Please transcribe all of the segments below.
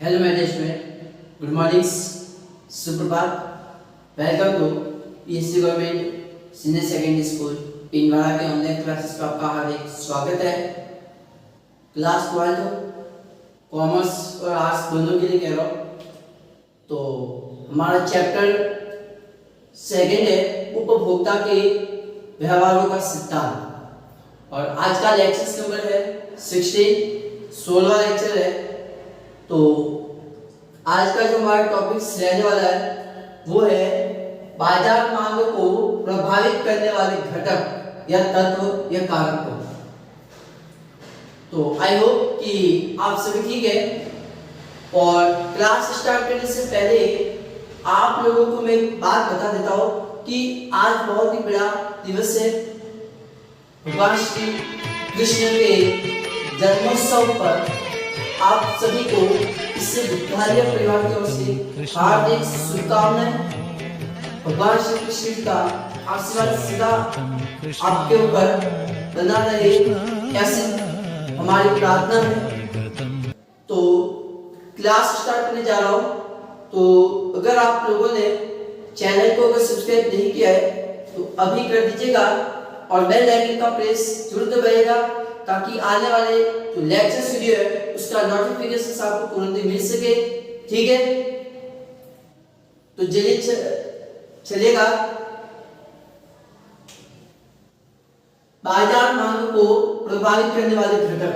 Hello my dear student, good morning, सुप्रभात. Welcome to ESC government senior secondary school Pinwara के online classes का आपका हार्दिक स्वागत है. क्लास 12 कॉमर्स और आर्ट्स दोनों के लिए कह रहा हूँ. तो हमारा चैप्टर सेकेंड है उपभोक्ता के व्यवहारों का सिद्धांत और आज का लेक्चर नंबर है 16वां लेक्चर है. तो आज का जो हमारा टॉपिक रहने वाला है वो है बाजार मांग को प्रभावित करने वाले घटक या तत्व या कारक. तो आई होप कि आप सभी ठीक है. और क्लास स्टार्ट करने से पहले आप लोगों को मैं एक बात बता देता हूँ कि आज बहुत ही बड़ा दिवस है. भगवान श्री कृष्ण के जन्मोत्सव पर आप सभी को इससे विद्यालय परिवार की ओर से हार्दिक शुभकामनाएं. भगवान श्री कृष्ण का आशीर्वाद सदा आपके ऊपर बना रहे ऐसी हमारी प्रार्थना है. तो क्लास स्टार्ट करने जा रहा हूँ. तो अगर आप लोगों ने चैनल को अगर सब्सक्राइब नहीं किया है तो अभी कर दीजिएगा और बेल आइकन का प्रेस जरूर दबाइएगा ताकि आने वाले जो लेक्चर वीडियो है उसका नोटिफिकेशन आपको तुरंत मिल सके. ठीक है, तो चलिए चलेगा. बाजार मांग को प्रभावित करने वाले घटक.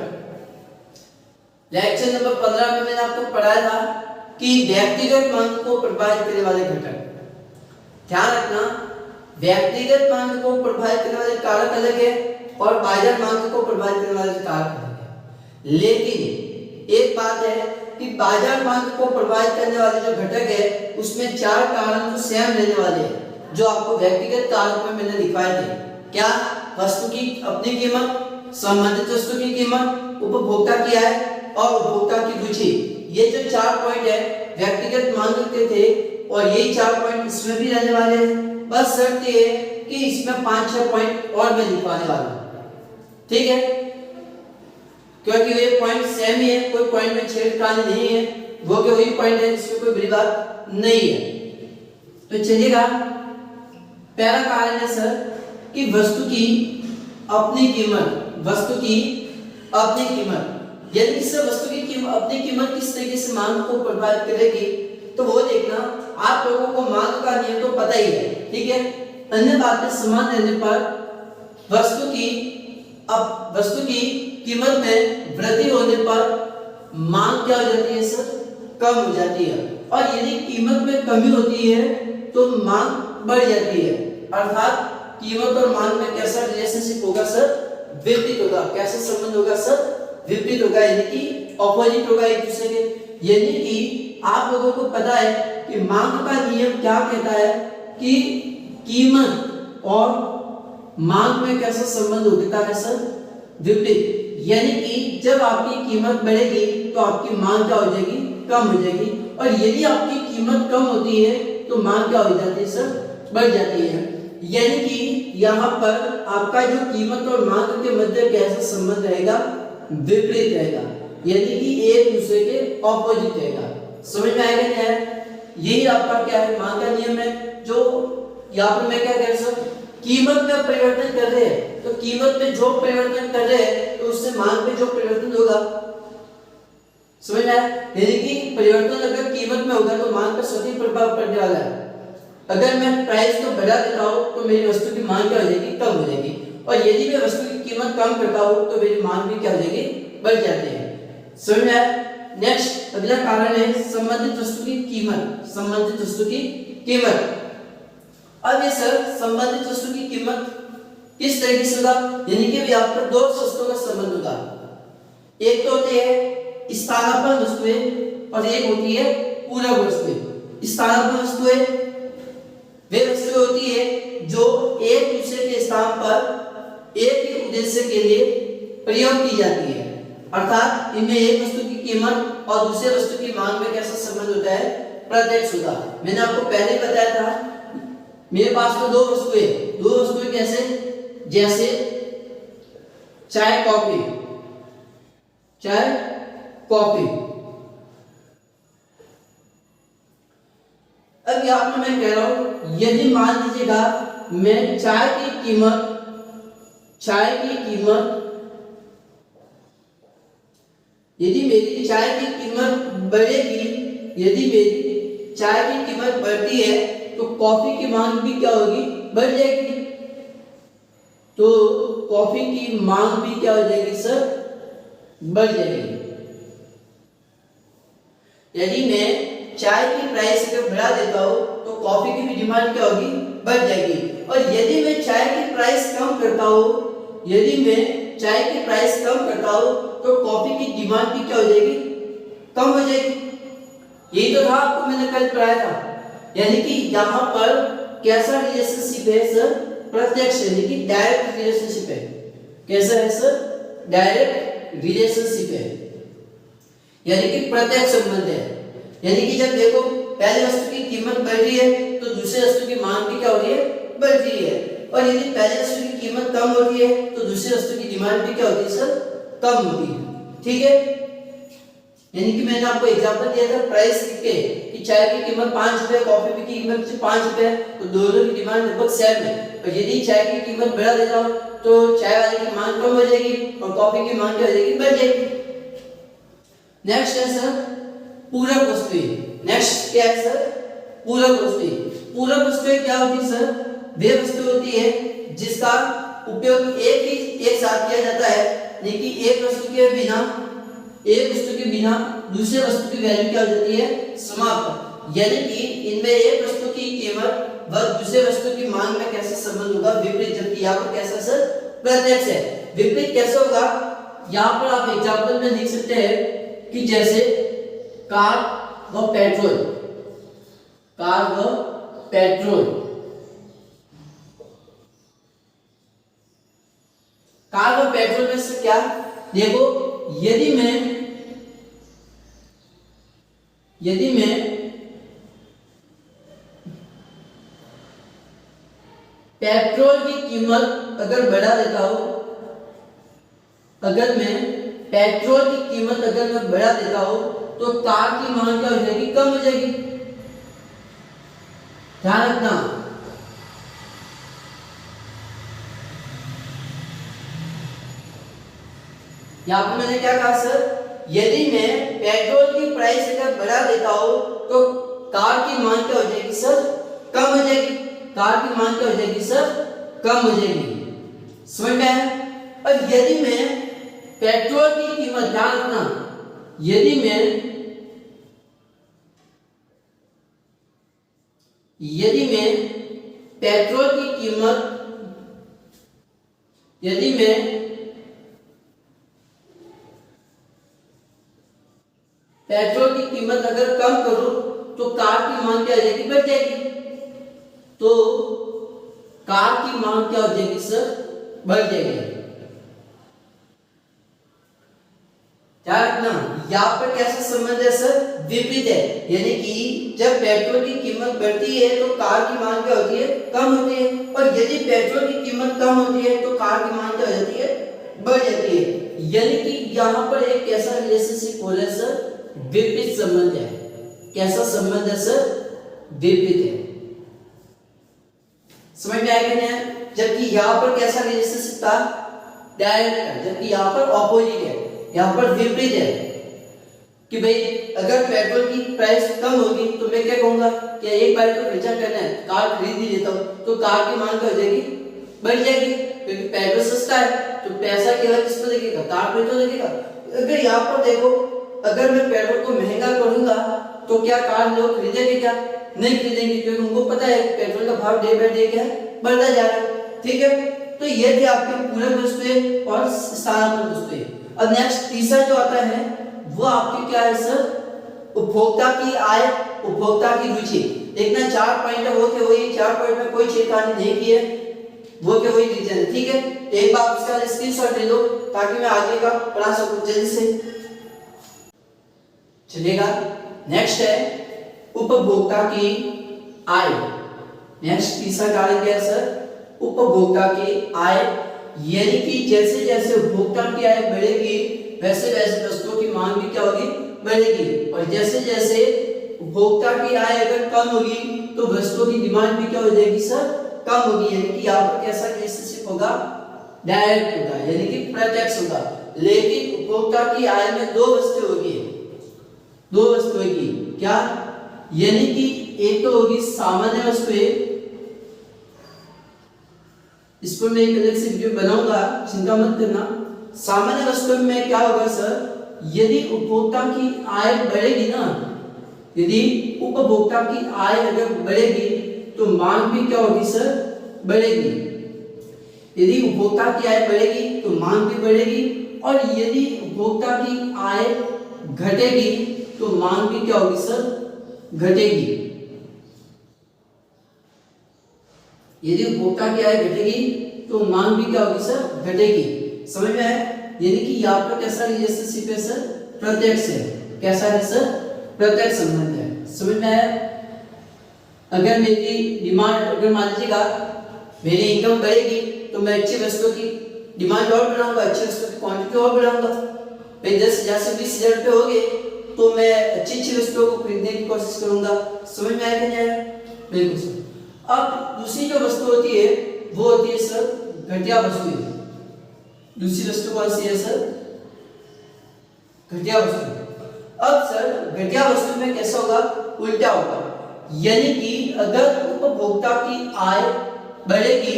लेक्चर नंबर 15 में मैंने आपको पढ़ाया था कि व्यक्तिगत मांग को प्रभावित करने वाले घटक. ध्यान रखना, व्यक्तिगत मांग को प्रभावित करने वाले कारक अलग है और बाजार मांग को प्रभावित करने वाले कारक अलग है. लेकिन एक बात है कि बाजार मांग को प्रभावित करने वाले जो घटक है उसमें चार कारक तो सेम रहने वाले हैं जो आपको व्यक्तिगत कारक में मैंने दिखाए थे. क्या? वस्तु की अपनी कीमत, संबंधित वस्तु की कीमत, उपभोक्ता की आय और उपभोक्ता की रुचि. ये जो चार पॉइंट है व्यक्तिगत मांग के थे और यही चार पॉइंट इसमें भी रहने वाले हैं. बस शर्त ये है कि इसमें 5-6 पॉइंट और मैं लिखवाने वाला हूं. ठीक है, क्योंकि ये पॉइंट सेम ही है, कोई पॉइंट में छेड़खानी नहीं है. वो के वही पॉइंट है, इसमें कोई बड़ी बात नहीं है. तो चलिएगा, पहला कारण है सर कि वस्तु की अपनी कीमत. वस्तु की अपनी कीमत यदि इससे वस्तु की कीमत अपनी कीमत किस तरीके से मांग को प्रभावित करेगी तो वो देखना. आप लोगों को मांग का नियम तो पता ही है. ठीक है, अन्य बातें समान रहने पर वस्तु की कीमत में वृद्धि होने पर मांग क्या हो जाती है सर? कम हो जाती है. और यदि कीमत में कमी होती है तो मांग बढ़ जाती है. अर्थात कीमत और मांग में कैसा रिलेशनशिप होगा सर? विपरीत होगा. कैसा संबंध होगा सर? विपरीत होगा, यानी कि ऑपोजिट होगा एक दूसरे के. यानी कि आप लोगों को पता है कि मांग का नियम क्या कहता है कि कीमत और मांग में कैसा संबंध होता है सर? विपरीत. यानी कि जब आपकी कीमत बढ़ेगी तो आपकी मांग क्या हो जाएगी? कम हो जाएगी. और यदि आपकी कीमत कम होती है तो मांग क्या हो जाती है सर? बढ़ जाती है. यानी कि यहाँ पर आपका जो कीमत और मांग के मध्य कैसा संबंध रहेगा? विपरीत रहेगा. यानी कि एक दूसरे के ऑपोजिट रहेगा. समझ में आएगा क्या है? यही आपका क्या है? मांग का नियम है. जो यहाँ पर मैं क्या कह रहा हूँ, कीमत में परिवर्तन कर रहे हैं तो कीमत में जो परिवर्तन कर रहे हैं तो उससे मांग में जो परिवर्तन होगा. समझ में आया? यानी कि परिवर्तन अगर कीमत में होगा तो मांग पर स्वतः प्रभाव पड़ने वाला है. अगर मैं प्राइस को बढ़ा देता हूँ तो मेरी वस्तु की मांग क्या हो जाएगी? कम हो जाएगी. और यदि मैं वस्तु की कीमत कम करता हूँ तो मेरी मांग भी क्या हो जाएगी? बढ़ जाती है. समझ में आया? नेक्स्ट अगला कारण है संबंधित वस्तु की कीमत. संबंधित वस्तु की कीमत. अब ये सर संबंधित वस्तु की कीमत किस तरीके से होगा? यानी कि भी आप पर दो वस्तुओं का संबंध होगा. एक तो होती है स्थानापन्न वस्तुएं और एक होती है पूरक वस्तुएं. स्थानापन्न वस्तुएं वे वस्तुएं होती है जो एक दूसरे के स्थान पर एक ही उद्देश्य के लिए प्रयोग की जाती है. अर्थात इनमें एक वस्तु की कीमत और दूसरे वस्तु की मांग में कैसा संबंध होता है? प्रत्यक्ष होता. मैंने आपको पहले बताया था मेरे पास तो दो वस्तुएं कैसे? जैसे चाय कॉफी अब यहाँ पे मैं कह रहा हूं, यदि मान लीजिएगा मैं चाय की कीमत यदि मेरी चाय की कीमत बढ़ेगी, यदि मेरी चाय की कीमत बढ़ती है तो कॉफी की मांग भी क्या होगी, बढ़ जाएगी। तो कॉफी की मांग भी क्या हो जाएगी सर, बढ़ जाएगी। यदि मैं चाय की प्राइस अगर बढ़ा देता हूं तो कॉफी की भी डिमांड क्या होगी, बढ़ जाएगी। और यदि मैं चाय की प्राइस कम करता हूं, यदि मैं चाय की प्राइस कम करता हूं तो कॉफी की डिमांड भी क्या हो जाएगी, कम हो जाएगी। यही तो था, आपको मैंने कल पढ़ाया था। यानी कि यहाँ पर कैसा रिलेशनशिप है सर, प्रत्यक्ष यानी कि डायरेक्ट रिलेशनशिप है। कैसा है सर, डायरेक्ट रिलेशनशिप है, यानी कि प्रत्यक्ष संबंध है। यानी कि जब देखो पहले वस्तु की कीमत बढ़ रही है तो दूसरे वस्तु की मांग भी क्या हो रही है, बढ़ रही है। और यदि पहले वस्तु की कीमत कम हो रही है तो दूसरी वस्तु की डिमांड भी क्या होती है सर, कम होती है। ठीक है, यानी कि मैंने आपको एग्जांपल दिया था प्राइस लिख के कि चाय की कीमत 5 रुपए, कॉफी की कीमत 5 रुपए, तो दोनों की डिमांड लगभग सेम है। और यदि चाय की कीमत बढ़ा देता हूं तो चाय वाले की मांग कम हो जाएगी और कॉफी की मांग क्या हो जाएगी, बढ़ जाएगी। नेक्स्ट है सर पूरक वस्तुएं। नेक्स्ट क्या है सर, पूरक वस्तुएं। पूरक वस्तुएं क्या होती है सर, वे वस्तु होती है जिसका उपयोग एक साथ किया जाता है, लेकिन एक वस्तु के बिना दूसरे वस्तु की वैल्यू क्या हो जाती है, समाप्त। यानी कि इनमें एक वस्तु की कीमत व दूसरे वस्तु की मांग में कैसा संबंध होगा, विपरीत। जबकि यहाँ पर कैसा सर, प्रत्यक्ष है। विपरीत कैसे होगा, यहाँ पर आप एग्जाम्पल में लिख सकते हैं कि जैसे कार व पेट्रोल, कार व पेट्रोल, कार व पेट्रोल में से क्या, देखो यदि मैं पेट्रोल की कीमत अगर बढ़ा देता हूं, अगर मैं पेट्रोल की कीमत अगर मैं बढ़ा देता हूं तो कार की मांग क्या हो जाएगी, कम हो जाएगी। ध्यान रखना। यहां पर मैंने क्या कहा सर, यदि मैं पेट्रोल की प्राइस अगर बढ़ा देता हूं तो कार की मांग क्या हो जाएगी सर, कम हो जाएगी। कार की मांग क्या हो जाएगी सर, कम हो जाएगी। समझ में आया। और यदि मैं पेट्रोल की कीमत, ध्यान रखना, यदि मैं पेट्रोल की कीमत, यदि मैं पेट्रोल की कीमत अगर कम करूं तो कार की मांग क्या हो जाएगी, बढ़ जाएगी। तो कार की मांग क्या हो जाएगी सर, बढ़ जाएगी। ध्यान रखना, यहाँ पर कैसा संबंध है सर, विपरीत है। यानी कि जब पेट्रोल की कीमत बढ़ती है तो कार की मांग क्या होती है, कम होती है। और यदि पेट्रोल की कीमत कम होती है तो कार की मांग क्या हो जाती है, बढ़ जाती है। यानी कि यहाँ पर एक कैसा रिलेशनशिप हो रहा है सर, विपरीत संबंध है। कैसा संबंध है सर, विपरीत है। समझ में आया कि नहीं? जबकि यहाँ पर कैसा रिलेशनशिप था, डायरेक्ट है। जबकि यहाँ पर ऑपोजिट है, यहाँ पर विपरीत है कि भाई अगर पेट्रोल की प्राइस कम होगी तो मैं क्या कहूंगा कि एक बार तो खर्चा करना है, कार खरीद ही लेता हूं, तो कार की मांग क्या हो जाएगी, बढ़ जाएगी। क्योंकि पेट्रोल सस्ता है तो पैसा केवल किस पर लगेगा, कार पे तो लगेगा। अगर यहाँ पर देखो, अगर मैं पेट्रोल को महंगा करूंगा तो क्या कार लोग खरीदेंगे, क्या नहीं खरीदेंगे, क्योंकि उनको पता है पेट्रोल का भाव डे बाय डे क्या है, बढ़ता जा रहा है। ठीक है, तो ये थे आपके पूरक वस्तुएं और स्थानापन्न वस्तुएं। अब नेक्स्ट तीसरा जो आता है वो आपकी क्या है सर, उपभोक्ता की आय, उपभोक्ता की रुचि। देखना 4 पॉइंट है, वो के वही 4 पॉइंट में कोई छेड़खानी नहीं की है, वो के वही रीजन। ठीक है, एक बार उसका स्क्रीनशॉट ले लो ताकि मैं आगे का पढ़ा सकूं जल्दी से, चलेगा। नेक्स्ट है उपभोक्ता की आय। नेक्स्ट तीसरा कारण क्या है सर, उपभोक्ता की आय। यानी कि जैसे जैसे उपभोक्ता की आय बढ़ेगी वैसे वैसे वस्तुओं की मांग भी क्या होगी, बढ़ेगी। और जैसे जैसे उपभोक्ता की आय अगर कम होगी तो वस्तुओं की डिमांड भी क्या हो जाएगी सर, कम होगी। यानी कि यहाँ पर कैसा रिलेशनशिप होगा, डायरेक्ट होगा, यानी कि प्रत्यक्ष होगा। लेकिन उपभोक्ता की आय में दो वस्तु होगी, दो वस्तु होगी क्या, यानी कि एक तो होगी सामान्य वस्तुएं, इस पर मैं एक अलग से वीडियो बनाऊंगा, चिंता मत करना। सामान्य वस्तुओं में क्या होगा सर, यदि उपभोक्ता की आय बढ़ेगी ना, यदि उपभोक्ता की आय अगर बढ़ेगी तो मांग भी क्या होगी सर, बढ़ेगी। यदि उपभोक्ता की आय बढ़ेगी तो मांग भी बढ़ेगी, और यदि उपभोक्ता की आय घटेगी तो मांग भी क्या होगी सर, घटेगी। यदि उपभोक्ता की आय घटेगी तो मांग भी क्या होगी सर, घटेगी। समझ में आया? यानी कि यहाँ पर कैसा रिलेशनशिप है सर, प्रत्यक्ष है। कैसा है सर, प्रत्यक्ष संबंध है। समझ में आया? अगर मेरी डिमांड, अगर मान लीजिएगा मेरी इनकम बढ़ेगी तो मैं अच्छी वस्तुओं की डिमांड और बढ़ाऊंगा, अच्छी वस्तुओं की क्वांटिटी और बढ़ाऊंगा। भाई 10,000 से 20,000 रुपये हो गए तो मैं अच्छी अच्छी वस्तुओं को खरीदने की कोशिश करूंगा। समझ में आया कि नहीं आया? बिल्कुल सर। अब दूसरी जो वस्तु होती है वो होती है सर घटिया वस्तुएं। दूसरी वस्तु कौन सी है सर, घटिया वस्तु। अब सर घटिया वस्तु में कैसा होगा, उल्टा होगा। यानी कि अगर उपभोक्ता की आय बढ़ेगी,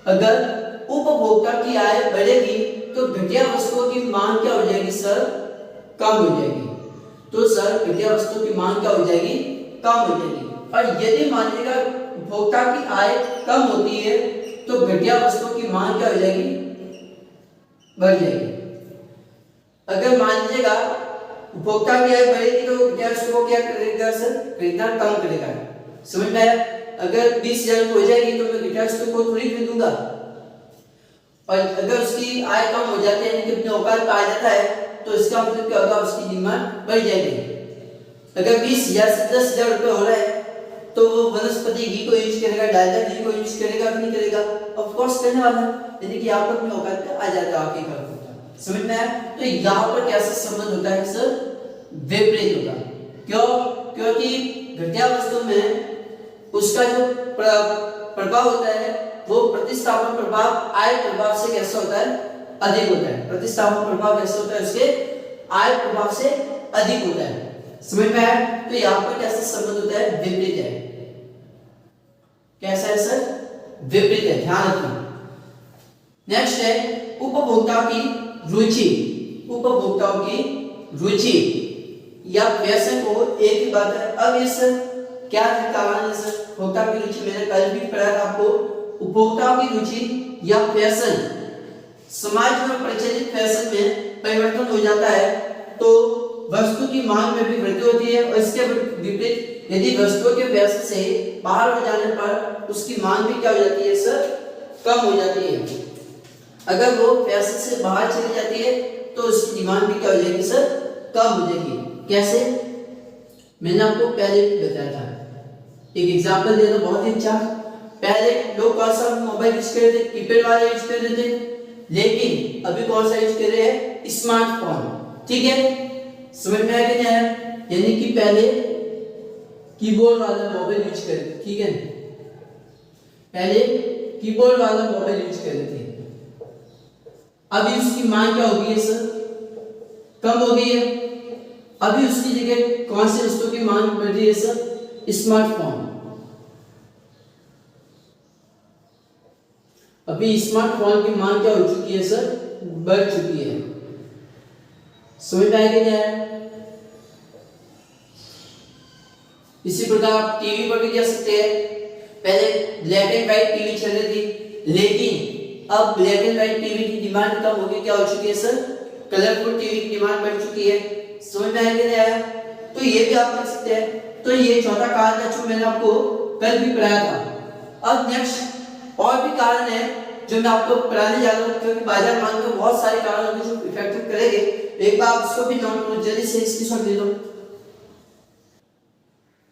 अगर उपभोक्ता की आय बढ़ेगी तो घटिया वस्तुओं की मांग क्या हो जाएगी सर, कम हो जाएगी। तो सर घटिया वस्तुओं की मांग क्या हो जाएगी, कम हो जाएगी। और यदि मान लीजिएगा उपभोक्ता की आय कम होती है तो घटिया वस्तुओं की मांग क्या हो जाएगी, बढ़ जाएगी। अगर मान लीजिएगा उपभोक्ता की आय बढ़ेगी तो घटिया वस्तुओं को क्या करेगा सर, खरीदना कम करेगा। समझ में आया? अगर 20,000 हो जाएगी तो मैं घटिया वस्तु को थोड़ी खरीदूंगा, और अगर उसकी आय कम हो जाती है, यानी कि अपने औकात पे आ जाता है, तो इसका मतलब क्या होगा, उसकी डिमांड बढ़ जाएगी। अगर 20,000 से 10,000 रुपये हो रहा है तो वो वनस्पति घी को यूज करेगा, डालडा घी को यूज करेगा कि नहीं करेगा, ऑफ कोर्स करने वाला है। यानी कि यहाँ पर अपने औकात पे आ जाता है आपके घर। समझ में आया? तो यहाँ पर कैसा संबंध होता है सर, विपरीत होगा। क्यों? क्योंकि घटिया वस्तु में उसका जो प्रभाव होता है वो प्रतिस्थापन प्रभाव आय प्रभाव से कैसा होता है, अधिक होता है। प्रतिस्थापन प्रभाव कैसा होता है, उसके आय प्रभाव से अधिक होता है। समझ में आया? तो यहाँ पर कैसा संबंध होता है, विपरीत है। कैसा है सर, विपरीत है, ध्यान रखना। नेक्स्ट है उपभोक्ता की रुचि। उपभोक्ताओं की रुचि या फैशन को एक ही बात है। अब ये सर क्या कारण है सर, उपभोक्ता की रुचि, मैंने कल भी पढ़ा था आपको। उपभोक्ताओं की रुचि या फैशन, समाज में प्रचलित फैशन में परिवर्तन हो जाता है तो वस्तु की मांग में भी वृद्धि होती है, और इसके विपरीत यदि वस्तुओं के फैशन से बाहर हो जाने पर उसकी मांग भी क्या हो जाती है सर, कम हो जाती है। अगर वो फैशन से बाहर चली जाती है तो उसकी डिमांड भी क्या हो जाएगी सर, कम हो जाएगी। कैसे, मैंने आपको पहले भी बताया था, एक एग्जांपल दे दो बहुत ही अच्छा। पहले लोग कौन सा मोबाइल यूज कर रहे थे, कीपैड वाला यूज कर रहे थे, लेकिन अभी कौन सा यूज कर रहे हैं, स्मार्टफोन। ठीक है, समझ में आ गया? यानी कि पहले कीबोर्ड वाला मोबाइल यूज कर रहे थे, ठीक है, पहले कीबोर्ड वाला मोबाइल यूज कर रहे थे। अभी उसकी मांग क्या हो गई है सर, कम हो गई है। अभी उसकी जगह कौन सी वस्तु की मांग बढ़ रही है सर, स्मार्टफोन। अभी स्मार्टफोन की मांग क्या हो चुकी है सर, बढ़ चुकी है। समझ में आएगा क्या है? इसी प्रकार आप टीवी पर भी कह सकते हैं। पहले ब्लैक एंड व्हाइट टीवी चल रही थी, लेकिन अब ब्लैक एंड व्हाइट टीवी की डिमांड कम हो गई, क्या हो चुकी है सर, कलरफुल टीवी की डिमांड बढ़ चुकी है। समझ में आएगा नहीं आया? तो ये भी आप कर सकते हैं। तो ये चौथा कारण था जो मैंने आपको कल भी पढ़ाया था। अब नेक्स्ट और भी कारण है जो मैं आपको पढ़ाने जा रहा हूँ, क्योंकि बाजार मांग में बहुत सारे कारण होंगे जो इफेक्टिव करेंगे। एक बार आप इसको भी नोट करो, जल्दी से स्क्रीनशॉट ले लो,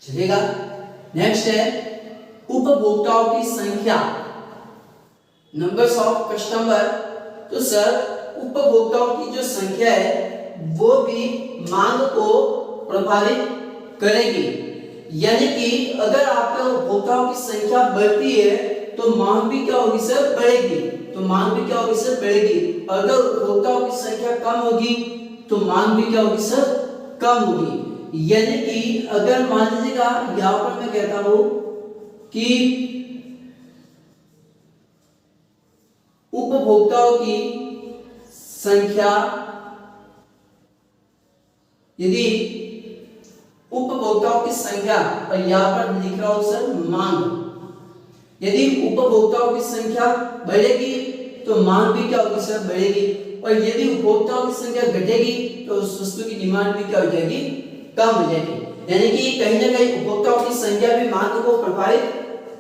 चलेगा। नेक्स्ट है उपभोक्ताओं की संख्या, नंबर्स ऑफ कस्टमर। तो सर उपभोक्ताओं की जो संख्या है वो भी मांग को प्रभावित करेगी। यानी कि अगर आपका उपभोक्ताओं की संख्या बढ़ती है तो मांग भी क्या होगी सर, बढ़ेगी। तो मांग भी क्या होगी सर, बढ़ेगी। अगर उपभोक्ताओं की संख्या कम होगी तो मांग भी क्या होगी सर, कम होगी। यानी कि अगर मान लीजिएगा यहां पर मैं कहता हूं कि उपभोक्ताओं की संख्या, यदि उपभोक्ताओं की संख्या, और यहां पर लिख रहा हूं सर मांग, यदि उपभोक्ताओं की संख्या बढ़ेगी तो मांग भी क्या होगी सर, बढ़ेगी। और यदि उपभोक्ताओं की संख्या घटेगी तो उस वस्तु की डिमांड भी क्या हो जाएगी, कम हो जाएगी। यानी कि कहीं ना कहीं उपभोक्ताओं की संख्या भी मांग को प्रभावित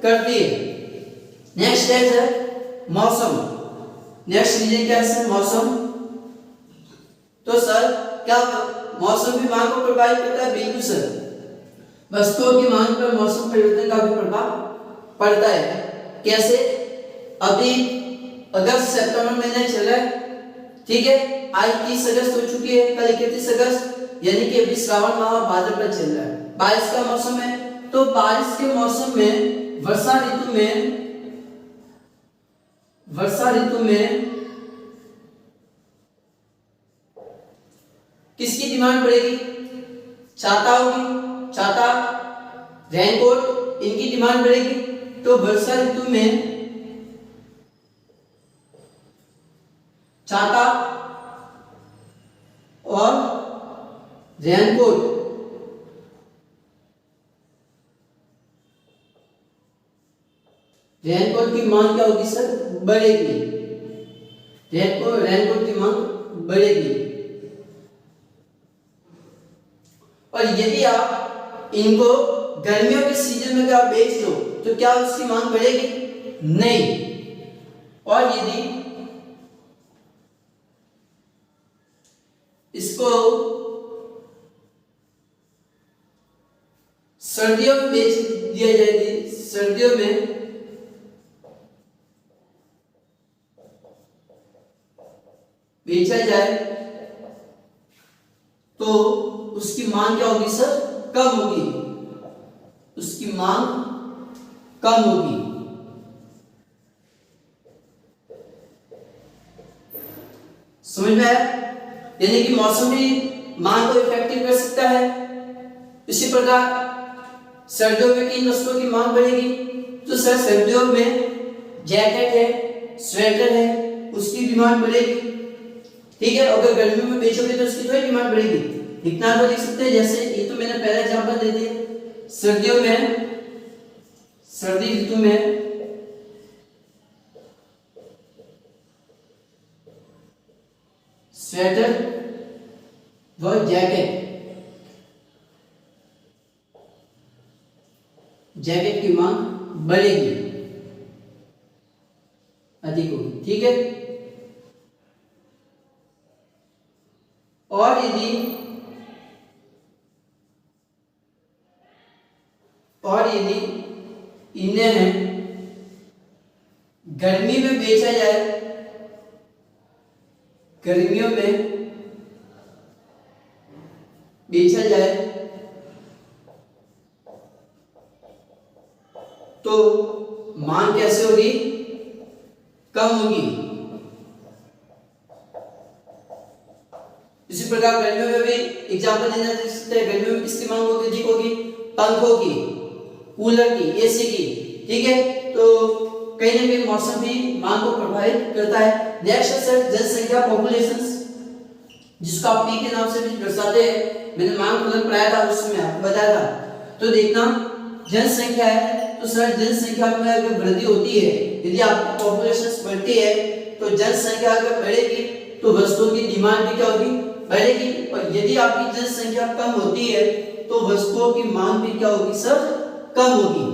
करती है। नेक्स्ट है मौसम। नेक्स्ट रीजन क्या है सर, मौसम। तो सर क्या मौसम भी मांग को प्रभावित करता है? बिल्कुल सर, वस्तुओं की मांग पर मौसम परिवर्तन का भी प्रभाव पड़ता है। कैसे? अभी अगस्त सितंबर महीने चल रहा है, ठीक है, आज 30 अगस्त हो चुकी है, कल 31 अगस्त, यानी कि अभी श्रावण माह भाद्रपद चल रहा है, बारिश का मौसम है। तो बारिश के मौसम में, वर्षा ऋतु में किसकी डिमांड बढ़ेगी? छाता होगी, छाता, रेनकोट, इनकी डिमांड बढ़ेगी। तो वर्षा ऋतु में छाता और रेनकोट की मांग क्या होगी सर, बढ़ेगी। रेनकोट की मांग बढ़ेगी। और यदि आप इनको गर्मियों के सीजन में अगर बेच लो तो क्या उसकी मांग बढ़ेगी? नहीं। और यदि इसको सर्दियों में बेच दिया जाए, सर्दियों में बेचा जाए तो उसकी मांग क्या होगी सर, कम होगी। उसकी मांग कम होगी। समझ में आया? यानी कि मौसम भी मांग को इफेक्टिव कर सकता है। इसी प्रकार सर्दियों में किन वस्तुओं की मांग बढ़ेगी? तो सर सर्दियों में जैकेट है, स्वेटर है, उसकी डिमांड बढ़ेगी, ठीक है। अगर गर्मियों में बेचोगे तो उसकी थोड़ी डिमांड बढ़ेगी। इतना तो लिख सकते हैं, जैसे ये तो मैंने पहला एग्जांपल दे दिया। सर्दियों में, सर्दी ऋतु में स्वेटर व जैकेट, जैकेट की मांग बढ़ेगी, अधिक होगी, ठीक है। और यदि इन्हें गर्मी में बेचा जाए, गर्मियों में बेचा जाए तो मांग कैसे होगी, कम होगी। इसी प्रकार गर्मियों में भी एग्जांपल देना सकते हैं। गर्मियों में किसकी मांग होगी, अधिक होगी? पंखों की, कूलर की, एसी की, ठीक है। तो कहीं ना कहीं मौसम भी मांग को प्रभावित करता है। नेक्स्ट है जनसंख्या, पॉपुलेशन, जिसको आप पी के नाम से भी दर्शाते हैं। मैंने मांग फलन पढ़ाया था, उसमें आपको बताया था। तो देखना जनसंख्या है, तो सर जनसंख्या में अगर वृद्धि होती है, यदि आपकी पॉपुलेशन बढ़ती है तो जनसंख्या अगर बढ़ेगी तो वस्तुओं की डिमांड भी क्या होगी, बढ़ेगी। और यदि आपकी जनसंख्या कम होती है तो वस्तुओं की मांग भी क्या होगी सर, कम होगी।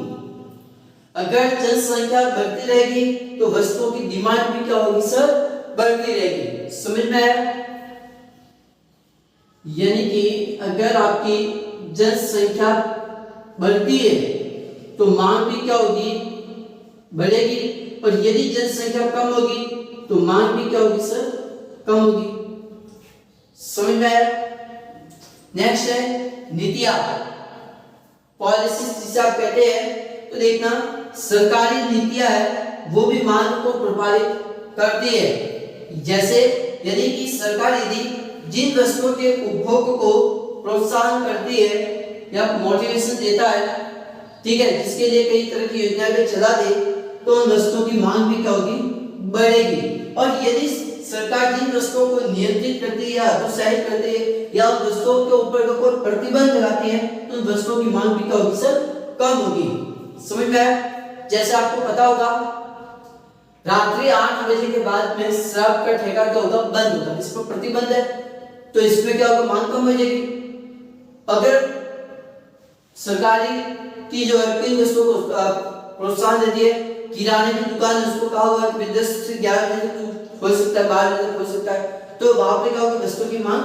अगर जनसंख्या बढ़ती रहेगी तो वस्तुओं की डिमांड भी क्या होगी सर, बढ़ती रहेगी। समझ में आया? यानी कि अगर आपकी जनसंख्या बढ़ती है तो मांग भी क्या होगी, बढ़ेगी। और यदि जनसंख्या कम होगी तो मांग भी क्या होगी सर, कम होगी। समझ में आया? नेक्स्ट है नीतियां। पॉलिसी जिसे आप कहते हैं, तो देखना सरकारी नीतियां है वो भी मांग को प्रभावित करती है। जैसे यदि कि सरकार यदि जिन वस्तुओं के उपभोग को प्रोत्साहन करती है या मोटिवेशन देता है, ठीक है, जिसके लिए कई तरह की योजनाएं चला दे, तो उन वस्तुओं की मांग भी क्या होगी, बढ़ेगी। और यदि सरकार जिन वस्तुओं को नियंत्रित करती है या हतोत्साहित करती है या उन वस्तुओं के ऊपर कोई प्रतिबंध लगाती है, तो उन वस्तुओं की मांग भी क्या होगी सर, कम होगी। समझ में आया? जैसे आपको पता होगा रात्रि 8 बजे के बाद में शराब का ठेका क्या होगा, बंद होगा, इस पर प्रतिबंध है, तो इसमें क्या होगा, मांग कम हो जाएगी। अगर सरकारी की जो है किन वस्तुओं को प्रोत्साहन देती है, किराने की दुकान उसको कहा हुआ है कि 10 से 11 बजे तक हो सकता है, 12 बजे तक हो सकता है, तो वहां पे क्या होगी, वस्तुओं की मांग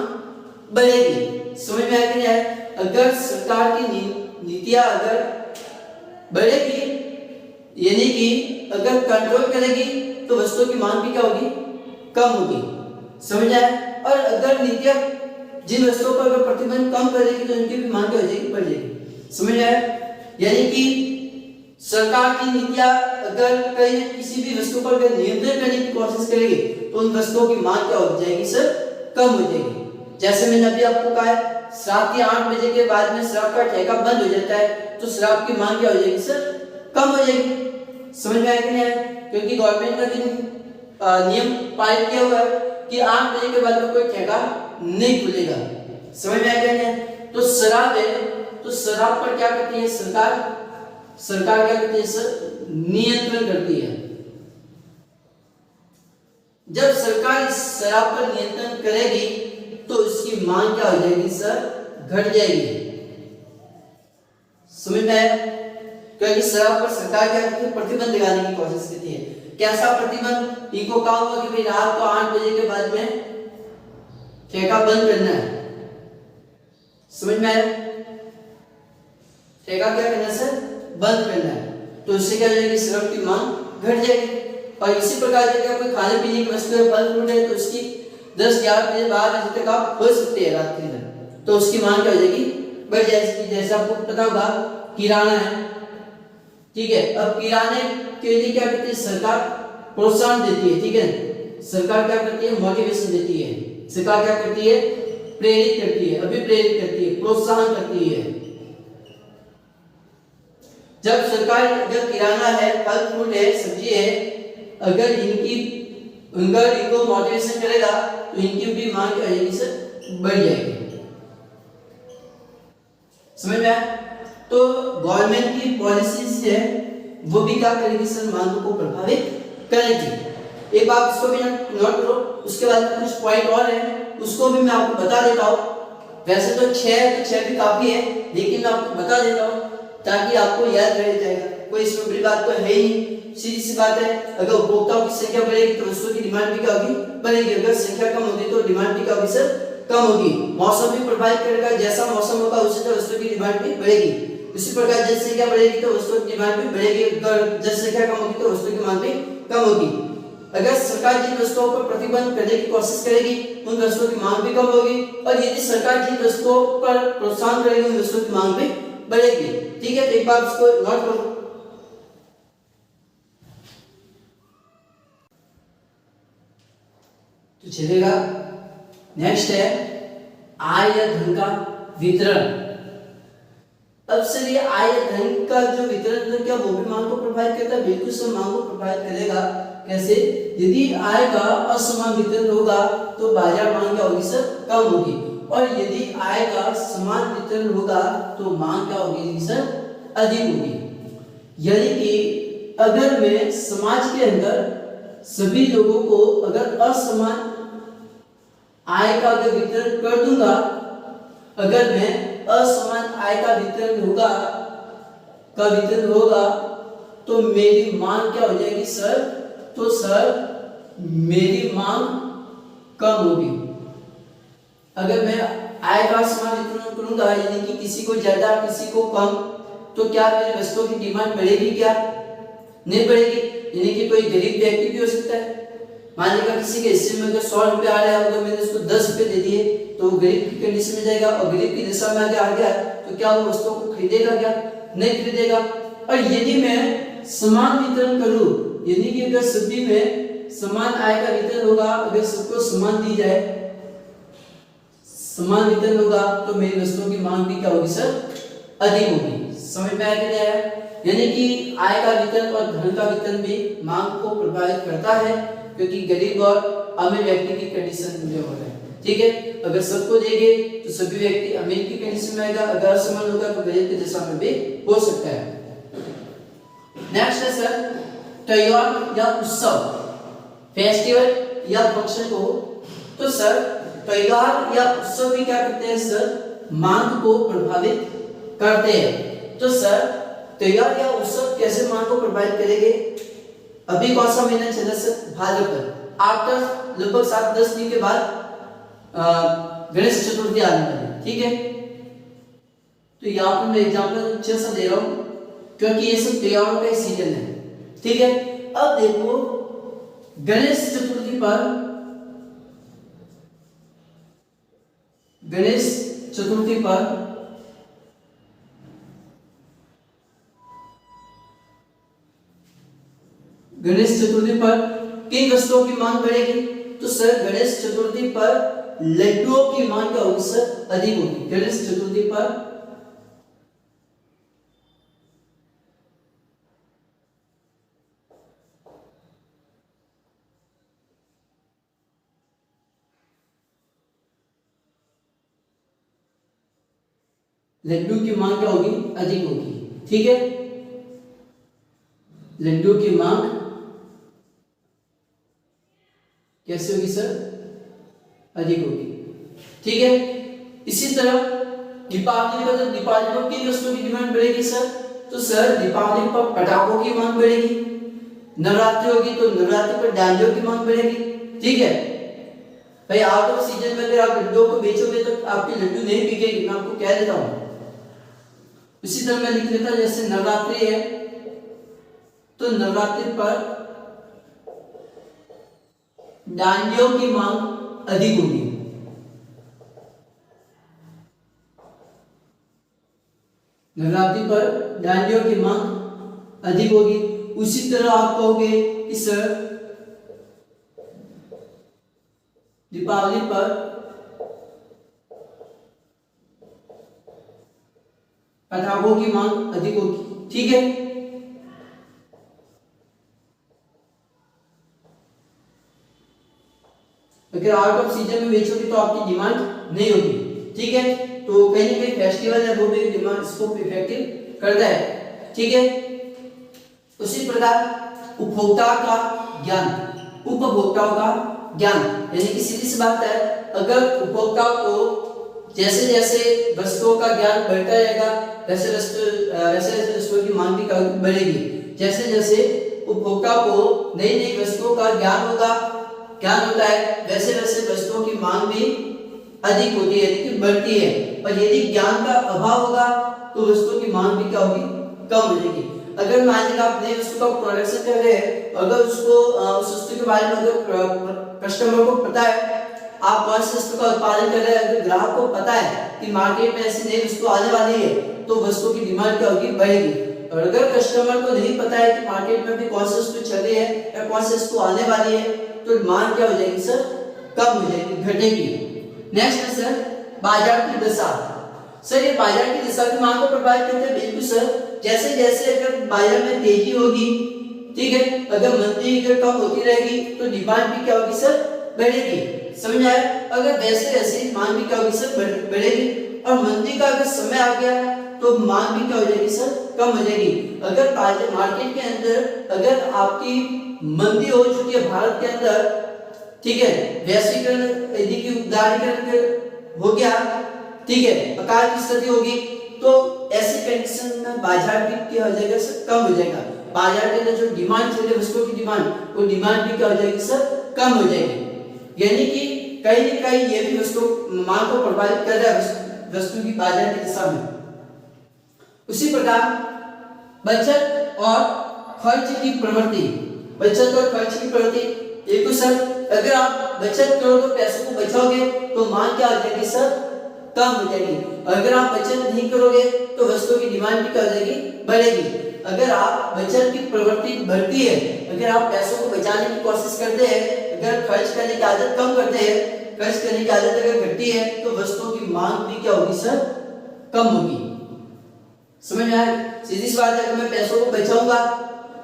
बढ़ेगी। समझ में आया कि नहीं आया? अगर सरकार की नीतियां अगर बढ़ेगी, यानी कि अगर कंट्रोल करेगी, तो वस्तुओं की मांग भी क्या होगी, कम होगी। समझ आया? और अगर नीतियां जिन वस्तुओं पर अगर प्रतिबंध कम करेगी, तो उनकी भी मांग क्या हो जाएगी, बढ़ जाएगी। समझ आया? यानी कि सरकार की नीतियां अगर कहीं किसी भी वस्तु पर अगर नियंत्रण करने की कोशिश करेगी, तो उन वस्तुओं की मांग क्या हो जाएगी सर, कम हो जाएगी। जैसे मैंने अभी आपको कहा है रात के 8 बजे के बाद में शराब का ठेका बंद हो जाता है, तो शराब की मांग क्या हो जाएगी सर, कम हो जाएगी। समझ में आया कि नहीं आया? क्योंकि गवर्नमेंट का भी नियम पारित किया हुआ है कि 8 बजे के बाद में कोई ठेका नहीं खुलेगा। समझ में आया कि नहीं? तो शराब है, तो शराब पर क्या करती है सरकार क्या करती है सर, नियंत्रण करती है। जब सरकार इस शराब पर नियंत्रण करेगी, तो इसकी मांग क्या हो जाएगी सर, घट जाएगी। समझ में आया? क्योंकि शराब पर सरकार क्या करती है, प्रतिबंध लगाने की कोशिश करती है। कैसा प्रतिबंध? इनको कहा हुआ कि भाई रात को 8 बजे के बाद में ठेका बंद करना है। समझ में आया? ठेका क्या करना है सर, बंद करना है, तो इससे क्या हो जाएगी, शराब की मांग घट जाएगी। और इसी प्रकार से कोई खाने पीने की वस्तु है, फल फ्रूट है, तो उसकी 10-11 बजे 12 बजे तक आप खो सकते हैं रात्रि में, तो उसकी मांग क्या हो जाएगी, बढ़ जाएगी। जैसे आपको पता होगा किराना है, ठीक है, अब किराने के लिए क्या करती है सरकार, प्रोत्साहन देती है, ठीक है, सरकार क्या करती है, मोटिवेशन देती है, सरकार क्या करती है, प्रेरित करती है, अभिप्रेरित करती है, प्रोत्साहन करती है। जब सरकार अगर किराना है, फल फ्रूट है, सब्जी है, अगर इनको मोटिवेशन करेगा, तो इनकी भी मांग क्या जाएगी सर, बढ़ जाएगी। समझ में आया? तो गवर्नमेंट की पॉलिसीज है वो भी क्या करेगी सर, मांग को प्रभावित करेगी। एक बात इसको भी नोट करो, उसके बाद में कुछ पॉइंट और है, उसको भी मैं आपको बता देता हूँ। वैसे तो 6 भी काफी है, लेकिन मैं आपको बता देता हूँ ताकि आपको याद रह जाएगा। कोई इसमें बड़ी बात तो है ही नहीं, सीधी सी बात है। अगर उपभोक्ताओं की संख्या बढ़ेगी, तो वस्तुओं की डिमांड भी क्या होगी, बढ़ेगी। अगर संख्या कम होगी, तो डिमांड भी क्या होगी सर, कम होगी। मौसम भी प्रभावित करेगा, जैसा मौसम होगा उससे तो वस्तुओं की डिमांड भी बढ़ेगी। इसी प्रकार जनसंख्या बढ़ेगी, तो वस्तुओं की डिमांड भी बढ़ेगी। अगर जनसंख्या कम होगी, तो वस्तुओं की मांग भी कम होगी। अगर सरकार जिन वस्तुओं पर प्रतिबंध करने की कोशिश करेगी, उन वस्तुओं की मांग भी कम होगी, और यदि सरकार जिन वस्तुओं पर प्रोत्साहन करेगी, उन वस्तुओं की मांग भी बढ़ेगी। ठीक है, तो एक बार इसको नोट करो। तो चलेगा, नेक्स्ट है आय या धन का वितरण। अब सर ये आय या धन का जो वितरण है, क्या वो भी मांग को प्रभावित करता है? बिल्कुल सर, मांग को प्रभावित करेगा। कैसे? यदि आय का असमान वितरण होगा, तो बाजार मांग क्या होगी सर, कम होगी। और यदि आय का समान वितरण होगा, तो मांग क्या होगी सर, अधिक होगी। यानी कि अगर मैं समाज के अंदर सभी लोगों को अगर असमान आय का अगर वितरण कर दूंगा, अगर मैं असमान आय का वितरण होगा, तो मेरी मांग क्या हो जाएगी सर, तो सर मेरी मांग कम होगी। अगर मैं आय का समान वितरण करूंगा, यानी कि किसी को ज्यादा किसी को कम, तो क्या मेरी वस्तुओं की डिमांड बढ़ेगी? क्या नहीं बढ़ेगी। यानी कि कोई गरीब व्यक्ति भी हो सकता है, मान लीजिए किसी के हिस्से में अगर 100 रुपए आ रहा है, अगर मैंने उसको 10 रुपए दे दिए तो वो गरीब की कंडीशन में जाएगा, और गरीब की दिशा में आगे आ गया तो क्या वो वस्तुओं को खरीदेगा? क्या नहीं खरीदेगा। और यदि मैं समान वितरण करूं, यानी कि अगर सभी में समान आय का वितरण होगा, अगर सबको समान दी जाए, समान वितरण होगा, तो मेरी वस्तुओं की मांग भी क्या होगी सर? अधिक होगी। समझ में आया? यानी कि आय का वितरण और धन का वितरण भी मांग को प्रभावित करता है, क्योंकि गरीब और अमीर व्यक्ति की कंडीशन में हो रहा है। ठीक है, अगर सबको देंगे तो सभी व्यक्ति अमीर की कंडीशन में आएगा, अगर समान होगा तो गरीब की दशा में भी हो सकता है। नेक्स्ट है सर त्योहार या उत्सव, फेस्टिवल या फंक्शन को। तो सर त्योहार या उत्सव भी क्या करते हैं सर? मांग को प्रभावित करते हैं। तो सर त्योहार या उत्सव कैसे मांग को प्रभावित करेंगे? अभी कौन सा महीना चला सर? भाद्रपद। आफ्टर लगभग 7-10 दिन के बाद गणेश चतुर्थी आने वाली है। ठीक है, तो यहाँ पर मैं एग्जाम्पल अच्छा सा दे रहा हूँ, क्योंकि ये सब त्योहारों का सीजन है। ठीक है, अब देखो गणेश चतुर्थी पर, गणेश चतुर्थी पर गणेश चतुर्थी पर किन वस्तुओं की मांग बढ़ेगी? तो सर गणेश चतुर्थी पर लड्डुओं की मांग क्या होगी सर? अधिक होगी। गणेश चतुर्थी पर लड्डू की मांग क्या होगी? अधिक होगी। ठीक है, लड्डू की मांग कैसे होगी सर? अधिक होगी। ठीक है, इसी तरह दीपावली पर, दीपावली पर किन वस्तुओं की डिमांड बढ़ेगी सर? तो सर दीपावली पर पटाखों की मांग बढ़ेगी। नवरात्रि होगी तो नवरात्रि पर डांडियों की मांग बढ़ेगी। ठीक है भाई, आउट ऑफ सीजन में अगर आप लड्डुओं को बेचोगे तो आपकी लड्डू नहीं बिकेगी, मैं आपको कह देता हूं। इसी तरह मैं लिख लेता, जैसे नवरात्रि है तो नवरात्रि पर डांडियों की मांग अधिक होगी। नवरात्रि पर डांडियों की मांग अधिक होगी। उसी तरह आप कहोगे कि सर दीपावली पर पटाखों की मांग अधिक होगी। ठीक है, अगर आउट ऑफ सीजन में बेचोगे तो आपकी डिमांड नहीं होगी। ठीक है, तो कहीं ना कहीं फेस्टिवल है वो भी डिमांड इसको इफेक्टिव करता है। ठीक है, उसी प्रकार उपभोक्ता का ज्ञान, उपभोक्ताओं का ज्ञान, यानी कि सीधी सी बात है, अगर उपभोक्ता को जैसे जैसे वस्तुओं का ज्ञान बढ़ता रहेगा वैसे वैसे वस्तुओं की मांग भी बढ़ेगी। जैसे जैसे उपभोक्ता को नई नई वस्तुओं का ज्ञान होता है वैसे वैसे वस्तुओं की मांग भी अधिक होती है, यानी कि बढ़ती है। और यदि ज्ञान का अभाव होगा तो वस्तुओं की मांग भी क्या होगी? कम हो जाएगी। अगर मान लीजिए आप नई वस्तु का प्रोडक्शन कर रहे हैं, अगर उसको उस वस्तु के बारे में अगर कस्टमर को पता है आप कौन सी वस्तु का उत्पादन कर रहे हैं, अगर ग्राहक को पता है कि मार्केट में ऐसी नई वस्तु आने वाली है तो वस्तु की डिमांड क्या होगी? बढ़ेगी। और अगर कस्टमर को नहीं पता है कि मार्केट में भी कौन सी वस्तु चल रही है या कौन सी वस्तु आने वाली है तो मांग क्या हो जाएगी सर? कम हो जाएगी, घटेगी। नेक्स्ट है सर बाजार की दशा। सर ये बाजार की दशा की मांग को प्रभावित करते हैं। बिल्कुल सर, जैसे जैसे अगर बाजार में तेजी होगी, ठीक है, अगर मंदी अगर कम होती रहेगी तो डिमांड भी क्या होगी सर? बढ़ेगी। समझ आया? अगर वैसे वैसे मांग भी क्या होगी सर? बढ़ेगी। और मंदी का अगर समय आ गया तो मांग भी क्या हो जाएगी सर? कम हो जाएगी। अगर मार्केट के अंदर अगर आपकी मंदी हो चुकी है भारत के अंदर, ठीक है, वैश्वीकरण यदि की उदारीकरण हो गया, ठीक है, अकाल की स्थिति होगी तो ऐसी कंडीशन में बाजार भी क्या हो जाएगा सर? कम हो जाएगा। बाजार के अंदर जो डिमांड चल रही है वस्तुओं की डिमांड, वो डिमांड भी क्या हो जाएगी सर? कम हो जाएगी। यानी कि कहीं न कहीं ये भी वस्तु मांग को प्रभावित कर रहा है वस्तु की बाजार की दिशा में। उसी प्रकार बचत और खर्च की प्रवृत्ति, बचत और खर्च की प्रवृत्ति एक तो सर अगर आप बचत करोगे, पैसों को बचाओगे तो मांग क्या हो जाएगी सर, कम हो जाएगी। अगर आप बचत नहीं करोगे तो वस्तुओं की डिमांड भी क्या हो जाएगी, बढ़ेगी। अगर आप बचत की प्रवृत्ति बढ़ती है, अगर आप पैसों को बचाने की कोशिश करते हैं, अगर खर्च करने की आदत कम करते हैं, खर्च करने की आदत अगर घटती है तो वस्तुओं की मांग भी क्या होगी सर, कम होगी। समझ में आया? सीधी सी बात है, अगर मैं पैसों को बचाऊंगा,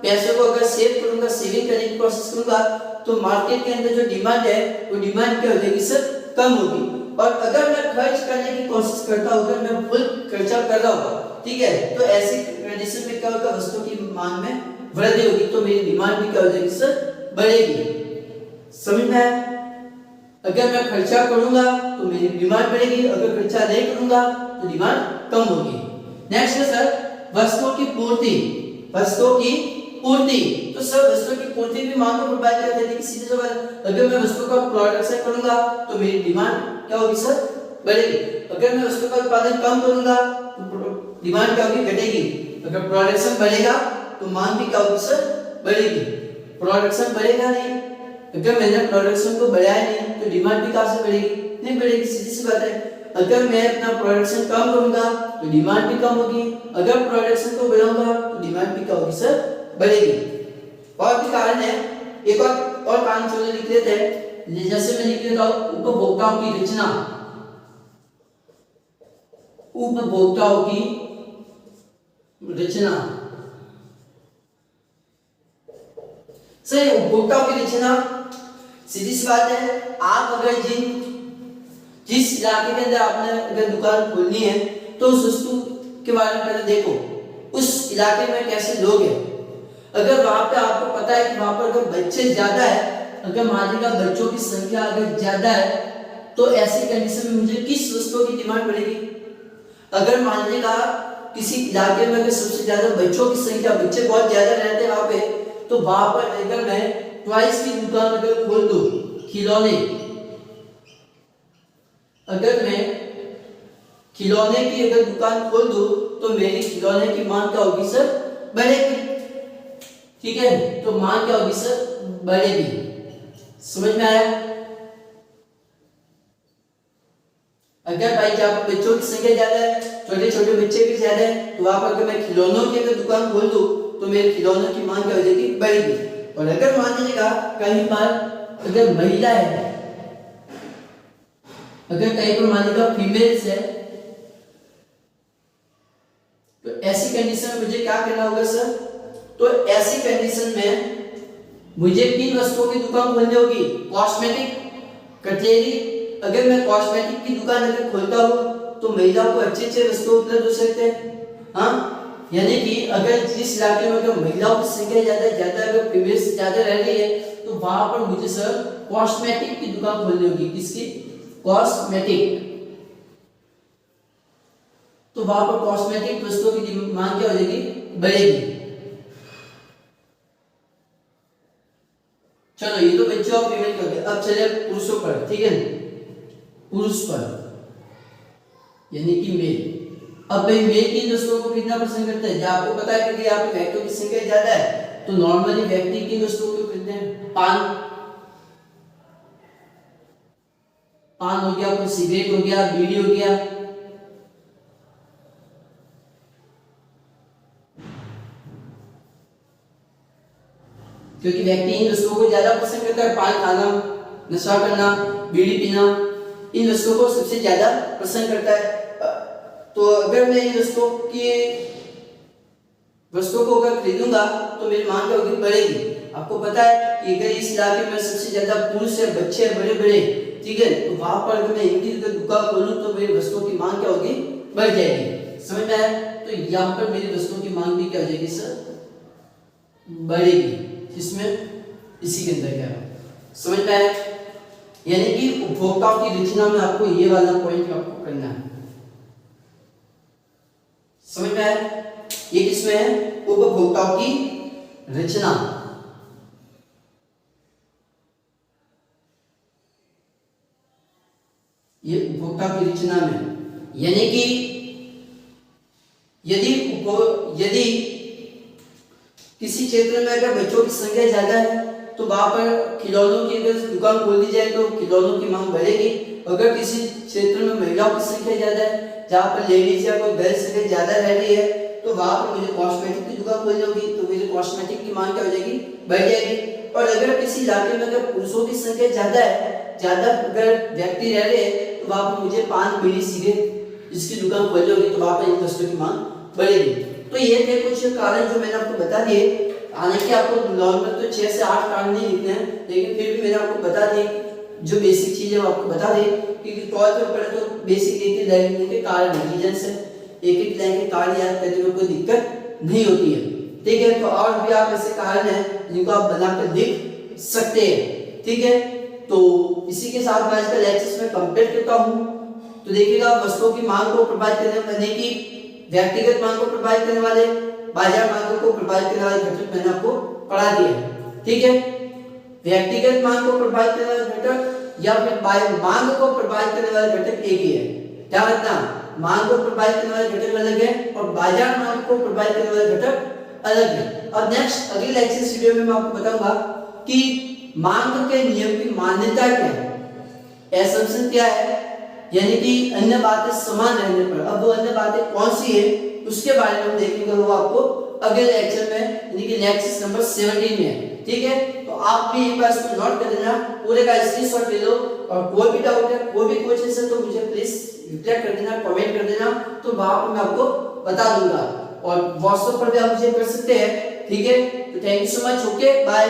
पैसों को अगर सेव करूंगा, सेविंग करने की कोशिश करूंगा तो मार्केट के अंदर जो डिमांड है वो डिमांड क्या हो जाएगी सर, कम होगी। और अगर मैं खर्च करने की कोशिश करता हूं, अगर मैं फुल खर्चा कर रहा हूं, ठीक है, तो ऐसी कंडीशन में क्या होगा, वस्तुओं की मांग में वृद्धि होगी, तो मेरी डिमांड भी क्या हो जाएगी सर, बढ़ेगी। समझ में आया? अगर मैं खर्चा करूंगा तो मेरी डिमांड बढ़ेगी, अगर खर्चा नहीं करूंगा तो डिमांड कम होगी। नेक्स्ट है सर वस्तुओं की पूर्ति। वस्तुओं की पूर्ति, तो सर वस्तुओं की पूर्ति भी मांग को प्रभावित करती है। सीधे सवाल, अगर मैं वस्तु का प्रोडक्शन करूंगा तो मेरी डिमांड क्या होगी सर, बढ़ेगी। अगर मैं वस्तु का उत्पादन कम करूंगा तो डिमांड क्या होगी, घटेगी। अगर प्रोडक्शन बढ़ेगा तो मांग भी क्या होगी सर, बढ़ेगी। प्रोडक्शन बढ़ेगा नहीं, अगर मैंने प्रोडक्शन को बढ़ाया नहीं तो डिमांड भी कहां से बढ़ेगी, नहीं बढ़ेगी। सीधी सी बात है। अगर मैं अपना प्रोडक्शन कम करूंगा तो डिमांड भी कम होगी, अगर प्रोडक्शन को बढ़ाऊंगा तो डिमांड भी क्या होगी सर, बढ़ेगी। और भी कारण है, एक और कारण चलो लिख लेते हैं। जैसे मैं लिख लेता हूं उपभोक्ताओं की रचना। उपभोक्ताओं की रचना, सही। उपभोक्ताओं की रचना, सीधी सी बात है, आप अगर जिस इलाके के अंदर आपने अगर दुकान खोलनी है तो उस वस्तु के बारे में पहले देखो, उस इलाके में कैसे लोग हैं। अगर वहां पे आपको पता है कि वहां पर अगर बच्चे ज्यादा है, अगर मान लीजिएगा बच्चों की संख्या अगर ज्यादा है तो ऐसी कंडीशन में मुझे किस वस्तुओं की डिमांड बढ़ेगी। अगर मान लीजिएगा किसी इलाके में अगर सबसे ज्यादा बच्चों की संख्या, बच्चे बहुत ज्यादा रहते हैं वहां पे, तो वहां पर अगर मैं टॉयज की दुकान अगर खोल दूं, खिलौने, अगर मैं खिलौने की अगर दुकान खोल दूं तो मेरी खिलौने की मांग क्या होगी सर, बढ़ेगी। ठीक है, तो मांग क्या होगी सर, बढ़ेगी। समझ में आया? अगर भाई जहां पर बच्चों की संख्या ज्यादा है, छोटे छोटे बच्चे भी ज्यादा है, तो वहां पर अगर मैं खिलौनों की अगर दुकान खोल दूं तो मेरे खिलौनों की मांग क्या हो जाएगी, बढ़ेगी। और अगर मान लीजिएगा कहीं पर अगर महिला है, अगर कहीं पर मान लीजिएगा फीमेल्स है, तो ऐसी कंडीशन में मुझे क्या करना होगा सर, तो ऐसी कंडीशन में मुझे किन वस्तुओं की दुकान खोलनी होगी, कॉस्मेटिक, कटलेरी। अगर मैं कॉस्मेटिक की दुकान अगर खोलता हूँ तो महिलाओं को अच्छे अच्छे वस्तु उपलब्ध हो सकते हैं। हाँ, यानी कि अगर जिस इलाके में अगर महिलाओं की संख्या ज्यादा अगर फीमेल्स ज्यादा रह रही है तो वहां पर मुझे सर कॉस्मेटिक की दुकान खोलनी होगी। किसकी, कॉस्मेटिक। तो वहां पर कॉस्मेटिक वस्तुओं की मांग क्या हो जाएगी, बढ़ेगी। चलो ये तो बच्चों और फीमेल के हो गए। अब चले पुरुषों पर, ठीक है, पुरुष पर यानी कि मेल। अब भाई मेल किन वस्तुओं को कितना पसंद करते हैं, जब आपको पता है कि यहाँ पे व्यक्तियों की संख्या ज्यादा है तो नॉर्मली व्यक्ति किन वस्तुओं को खरीदते हैं, पान हो गया, कोई सिगरेट हो गया, बीड़ी हो गया। क्योंकि व्यक्ति इन वस्तुओं को ज्यादा पसंद करता है, पान खाना, नशा करना, बीड़ी पीना, इन वस्तुओं को सबसे ज्यादा पसंद करता है। तो अगर मैं इन वस्तुओं को अगर खरीदूंगा तो मेरी मांग क्या होगी, बढ़ेगी। आपको पता है कि अगर इस इलाके में सबसे ज्यादा पुरुष है, बच्चे हैं बड़े बड़े, ठीक है, तो वहां पर अगर मैं इनकी दुकान खोलूं तो मेरी वस्तुओं की मांग क्या होगी, बढ़ जाएगी। समझ में आया? तो यहाँ पर मेरी वस्तुओं की मांग भी क्या हो जाएगी सर, बढ़ेगी। इसमें इसी के अंदर क्या समझ में आया? यानी कि उपभोक्ताओं की रचना में आपको ये वाला पॉइंट आपको करना है। समझ में आया? ये किसमें है, उपभोक्ताओं की रचना। ये उपभोक्ता की रचना में, यानी कि यदि किसी क्षेत्र में अगर बच्चों की संख्या ज्यादा है तो वहां पर खिलौनों की अगर दुकान खोल दी जाए तो खिलौनों की मांग बढ़ेगी। अगर किसी क्षेत्र में महिलाओं की संख्या ज्यादा है, जहाँ पर लेडीज या कोई गर्ल्स संख्या ज्यादा रह रही है, तो वहां पर मुझे कॉस्मेटिक की दुकान खोलनी होगी, तो मुझे कॉस्मेटिक की मांग क्या हो जाएगी, बढ़ जाएगी। और अगर किसी इलाके में अगर पुरुषों की संख्या ज्यादा है, ज्यादा अगर व्यक्ति रह रहे हैं, तो वहां पर मुझे पान बीड़ी सिगरेट इसकी दुकान खोलनी होगी, तो वहां पर इन वस्तुओं की मांग बढ़ेगी। तो ये थे कुछ कारण जो मैंने आपको बता दिए। हालांकि आपको नॉर्मल तो 6 से 8 कारण नहीं लिखने हैं, लेकिन फिर भी मैंने आपको बता दिए जो बेसिक चीज है वो आपको बता दी, क्योंकि 12th में पढ़े तो बेसिक एक ही लाइन के कारण रीजन से एक ही लाइन के कारण याद करने में कोई दिक्कत नहीं होती है। ठीक है, तो और भी आप ऐसे कारण हैं जिनको आप बनाकर लिख सकते हैं। ठीक है, तो इसी के साथ मैं आज का लेक्चर में कंप्लीट करता हूँ। तो देखिएगा, वस्तुओं की मांग को प्रभावित करने वाले की व्यक्तिगत मांग को प्रभावित करने वाले, बाजार मांग को प्रभावित करने वाले घटक मैंने आपको पढ़ा दिया। ठीक है, व्यक्तिगत मांग को प्रभावित करने वाले घटक या फिर मांग को प्रभावित करने वाले घटक एक ही है। क्या रखना, मांग को प्रभावित करने वाले घटक अलग है और बाजार मांग को प्रभावित करने वाले घटक अलग है। अब नेक्स्ट अगले लेक्चर वीडियो में मैं आपको बताऊंगा कि मांग के नियम की मान्यता क्या है, एसम्पशन क्या है, यानी कि अन्य बातें समान रहने पर। अब वो अन्य बातें कौन सी है उसके बारे में हम देखेंगे, वो आपको अगले लेक्चर में यानी कि लेक्चर नंबर 17 में है। ठीक है, तो आप भी एक बार इसको नोट कर लेना, पूरे का स्क्रीनशॉट ले लो, और कोई भी डाउट है, कोई भी क्वेश्चन है तो मुझे प्लीज रिप्लाई कर देना, कमेंट कर देना, तो वहां पर मैं आपको बता दूंगा। और व्हाट्सएप पर भी आप मुझे कर सकते हैं। ठीक है, तो thank you so much, okay bye.